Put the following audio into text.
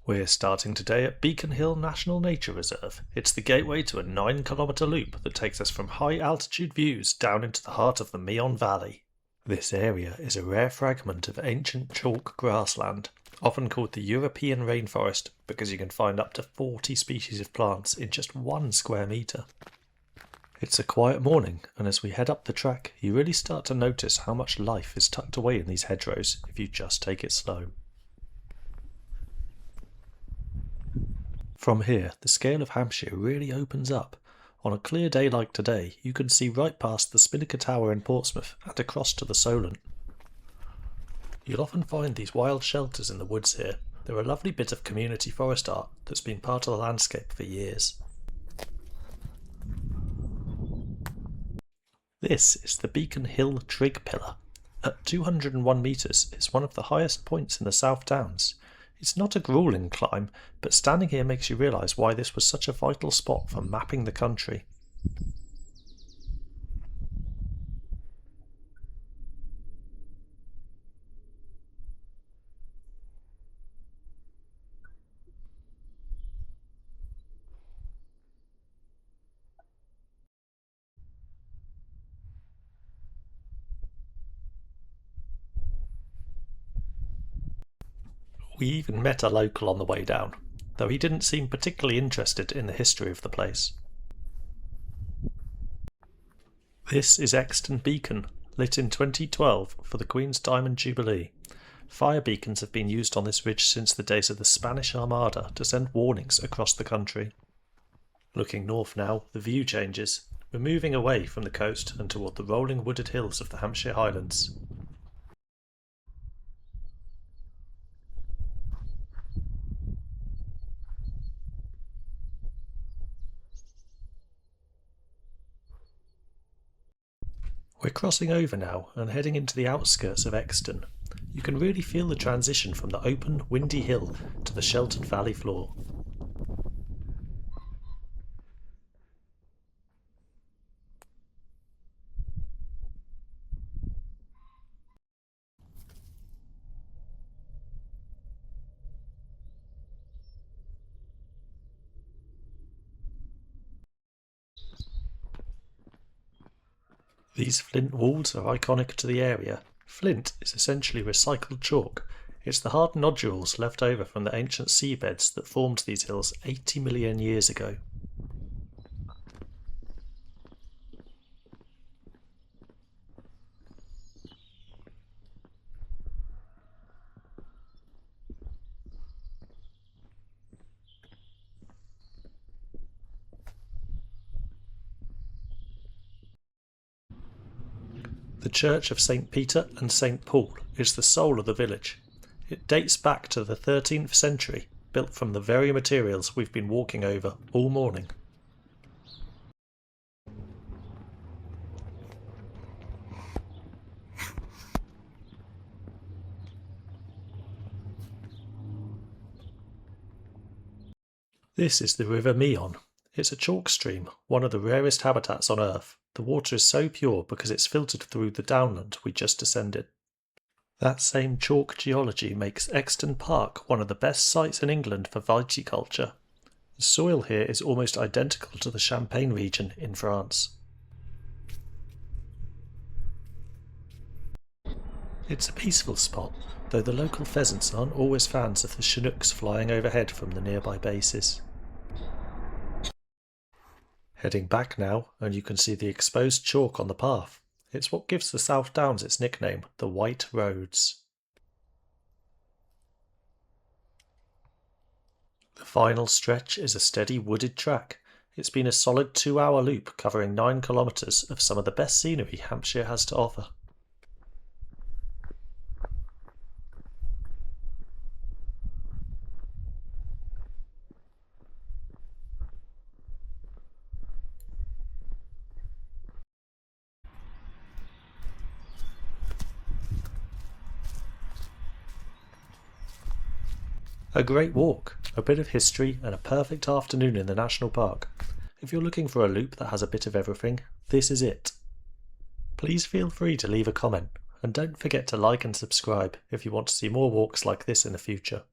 We're starting today at Beacon Hill National Nature Reserve. It's the gateway to a 9-kilometre loop that takes us from high altitude views down into the heart of the Meon Valley. This area is a rare fragment of ancient chalk grassland, often called the European rainforest because you can find up to 40 species of plants in just 1 square metre. It's a quiet morning, and as we head up the track, you really start to notice how much life is tucked away in these hedgerows if you just take it slow. From here, the scale of Hampshire really opens up. On a clear day like today, you can see right past the Spinnaker Tower in Portsmouth and across to the Solent. You'll often find these wild shelters in the woods here. They're a lovely bit of community forest art that's been part of the landscape for years. This is the Beacon Hill Trig pillar. At 201 metres, it's one of the highest points in the South Downs. It's not a gruelling climb, but standing here makes you realise why this was such a vital spot for mapping the country. We even met a local on the way down, though he didn't seem particularly interested in the history of the place. This is Exton Beacon, lit in 2012 for the Queen's Diamond Jubilee. Fire beacons have been used on this ridge since the days of the Spanish Armada to send warnings across the country. Looking north now, the view changes. We're moving away from the coast and toward the rolling wooded hills of the Hampshire Highlands. We're crossing over now and heading into the outskirts of Exton. You can really feel the transition from the open, windy hill to the sheltered valley floor. These flint walls are iconic to the area. Flint is essentially recycled chalk. It's the hard nodules left over from the ancient seabeds that formed these hills 80 million years ago. The Church of St. Peter and St. Paul is the soul of the village. It dates back to the 13th century, built from the very materials we've been walking over all morning. This is the River Meon. It's a chalk stream, one of the rarest habitats on Earth. The water is so pure because it's filtered through the downland we just descended. That same chalk geology makes Exton Park one of the best sites in England for viticulture. The soil here is almost identical to the Champagne region in France. It's a peaceful spot, though the local pheasants aren't always fans of the Chinooks flying overhead from the nearby bases. Heading back now, and you can see the exposed chalk on the path. It's what gives the South Downs its nickname, the White Roads. The final stretch is a steady wooded track. It's been a solid 2-hour loop covering 9 kilometres of some of the best scenery Hampshire has to offer. A great walk, a bit of history and a perfect afternoon in the national park. If you're looking for a loop that has a bit of everything, this is it. Please feel free to leave a comment, and don't forget to like and subscribe if you want to see more walks like this in the future.